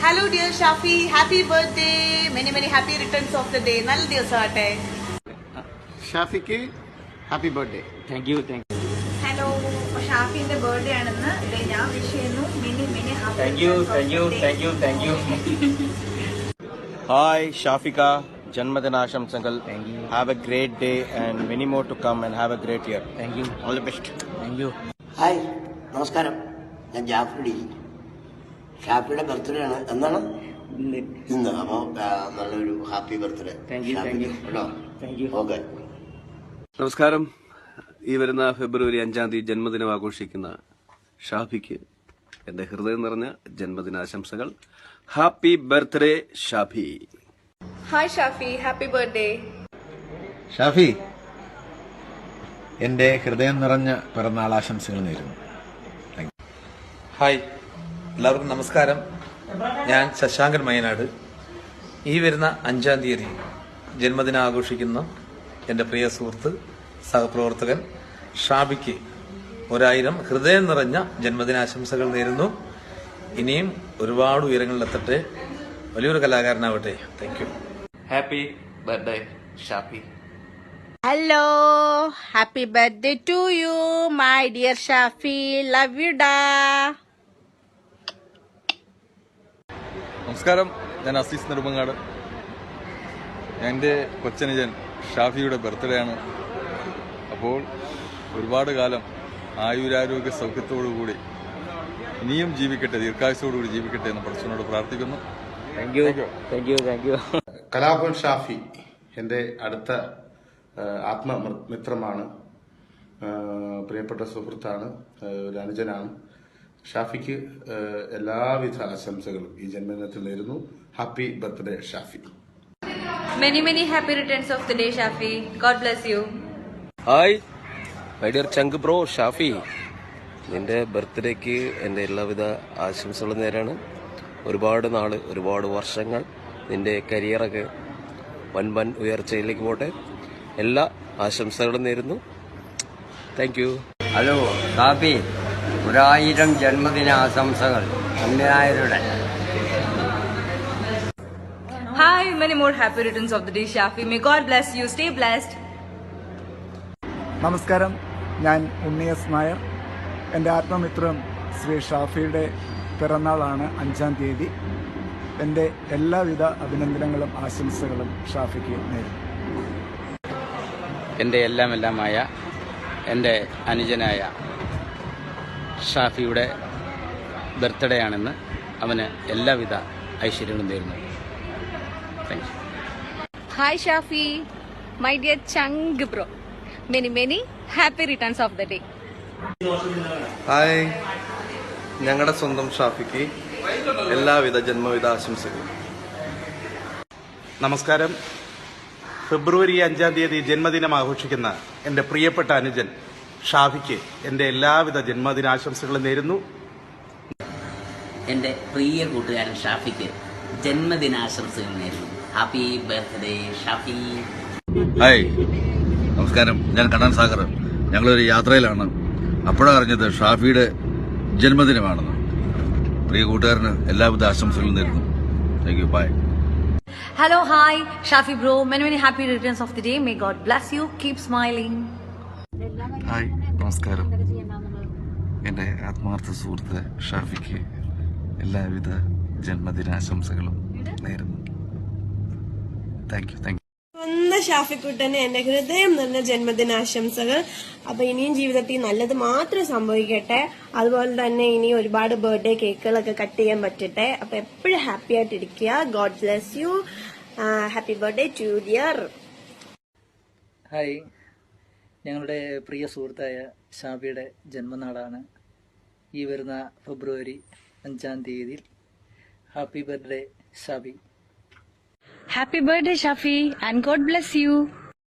Hello dear Shafi, happy birthday. Many happy returns of the day. നല്ല ദിവസമാട്ടെ. ഷാഫിക്ക് happy birthday. Thank you. Hello, ഷാഫിന്റെ birthday ആണെന്ന് ഞാൻ വിഷ് ചെയ്യുന്നു. Many happy. Thank you. Hi ഷാഫിക, ജന്മദിനാശംസകൾ. Have a great day and many more to come and have a great year. Thank you. All the best. Thank you. Hi, നമസ്കാരം. ഞാൻ ജാഫ്രി. ഷാഫിയുടെ birthday ആണ്. എന്നാണ്? ഇന്ന്. അപ്പോൾ നല്ലൊരു ഹാപ്പി ബർത്ത്ഡേ. കേട്ടോ? ഓക്കെ. നമസ്കാരം. ഈ വരുന്ന ഫെബ്രുവരി 5-ാം തീയതി ജന്മദിനം ആഘോഷിക്കുന്ന ഷാഫിക്ക് എന്റെ ഹൃദയം നിറഞ്ഞ ജന്മദിനാശംസകൾ. Happy birthday Shafi. Hi Shafi, happy birthday. Shafi, എന്റെ ഹൃദയം നിറഞ്ഞ പിറന്നാൾ ആശംസകൾ നേരുന്നു. ഹായ്, എല്ലാവർക്കും നമസ്കാരം. ഞാൻ ശശാങ്കൻ മയനാട്. ഈ വരുന്ന 5-ാം തീയതി ജന്മദിനം ആഘോഷിക്കുന്ന എൻ്റെ പ്രിയ സുഹൃത്ത് സഹപ്രവർത്തകൻ ഷാബിക്ക് 1000 ഹൃദയം നിറഞ്ഞ ജന്മദിനാശംസകൾ നേരുന്നു. ഇനിയും ഒരുപാട് ഉയരങ്ങളിലെത്തട്ടെ, വലിയൊരു കലാകാരനാവട്ടെ. Thank you. Happy birthday Shafi. Hello, happy birthday to you, my dear Shafi. Love you, da. നമസ്കാരം. ഞാൻ അസീസ് നെടുമങ്ങാട്. എൻ്റെ കൊച്ചനുജൻ ഷാഫിയുടെ ബർത്ത്ഡേ ആണ്. അപ്പോൾ ഒരുപാട് കാലം ആയുരാരോഗ്യ സൗഖ്യത്തോടുകൂടി ഇനിയും ജീവിക്കട്ടെ, ദീർഘായുസോടുകൂടി ജീവിക്കട്ടെ എന്ന് പടച്ചവനോട് പ്രാർത്ഥിക്കുന്നു. Thank you. കലാഭവൻ ഷാഫി എൻ്റെ അടുത്ത ആത്മമിത്രമാണ്, പ്രിയപ്പെട്ട സുഹൃത്താണ്, ഒരു അനുജനാണ്. ഷാഫിക്ക് എല്ലാവിധ ആശംസകളും ഈ ജന്മദിനത്തിൽ നേരുന്നു. Happy birthday Shafi. Many happy returns of the day Shafi. God bless you. Hi my dear chunk bro Shafi, നിന്റെ ബർത്ത്ഡേക്ക് എൻ്റെ എല്ലാവിധ ആശംസകളും നേരാണ്. ഒരുപാട് നാള്, ഒരുപാട് വർഷങ്ങൾ നിന്റെ കരിയറൊക്കെ വൻ ഉയർച്ചയിലേക്ക് പോട്ടെ. എല്ലാ ആശംസകളും നേരുന്നു. Thank you. ഹലോ ഷാഫി, 1000 ജന്മദിനാശംസകൾ അമ്മയായരുടെ. Hi, many more happy returns of the day Shafi. May God bless you. Stay blessed. നമസ്കാരം. ഞാൻ ഉണ്ണിയസ് നായർ. എൻ്റെ ആത്മമിത്രം ശ്രീ ഷാഫിയുടെ പിറന്നാളാണ് 5-ാം തീയതി. എൻ്റെ എല്ലാവിധ അഭിനന്ദനങ്ങളും ആശംസകളും ഷാഫിക്ക് നേരുന്നു. എൻ്റെ എല്ലാമായ എൻ്റെ അനുജനായ ഷാഫിയുടെ ബർത്ത്ഡേ ആണെന്ന് അവന് എല്ലാവിധ ഐശ്വര്യങ്ങളും നേരുന്നു. Thank U. Hi, Shafi, my dear Chang bro. Many happy returns of the day. Hi, ഞങ്ങളുടെ സ്വന്തം ഷാഫിക്ക് എല്ലാവിധ ജന്മദിന ആശംസകളും. നമസ്കാരം. ഫെബ്രുവരി 5-ാം തീയതി ജന്മദിനം ആഘോഷിക്കുന്ന എൻ്റെ പ്രിയപ്പെട്ട അനുജൻ ഷാഫിക്ക് എൻ്റെ എല്ലാവിധ ജന്മദിനാശംസകളും നേരുന്നു. എൻ്റെ പ്രിയ കൂട്ടുകാരൻ ഷാഫിക്ക് ജന്മദിനാശംസകൾ നേരുന്നു. Happy birthday Shafi. ഹായ്, നമസ്കാരം. ഞാൻ കണ്ണൻ സാഗർ. ഞങ്ങളൊരു യാത്രയിലാണ്. അപ്പോഴാണ് അറിഞ്ഞത് ഷാഫിയുടെ ജന്മദിനമാണെന്ന്. പ്രിയ കൂട്ടുകാരന് എല്ലാവിധ ആശംസകളും നേരുന്നു. Thank you. Bye. Hello, hi Shafi bro. Many happy returns of the day. May God bless you. Keep smiling. Hi, നമസ്കാരം. എൻ്റെ ആത്മാർത്ഥ സുഹൃത്ത് ഷാഫിക്ക് എല്ലാവിധ ജന്മദിനാശംസകളും നേരുന്നു. Thank U. സ്വന്തം ഷാഫിക്കുട്ടന് എന്റെ ഹൃദയം നിറഞ്ഞ ജന്മദിനാശംസകൾ. അപ്പൊ ഇനിയും ജീവിതത്തിൽ നല്ലത് മാത്രം സംഭവിക്കട്ടെ. അതുപോലെ തന്നെ ഇനി ഒരുപാട് ബർത്ത്ഡേ കേക്കുകളൊക്കെ കട്ട് ചെയ്യാൻ പറ്റട്ടെ. അപ്പൊ എപ്പോഴും ഹാപ്പി ആയിട്ടിരിക്കുക. God bless you. Happy birthday to dear. Hi, ഞങ്ങളുടെ പ്രിയ സുഹൃത്തായ ഷാഫിയുടെ ജന്മനാളാണ് ഈ വരുന്ന ഫെബ്രുവരി 5-ാം തീയതി. Happy birthday Shafi. Happy birthday, Shafi, and God bless you.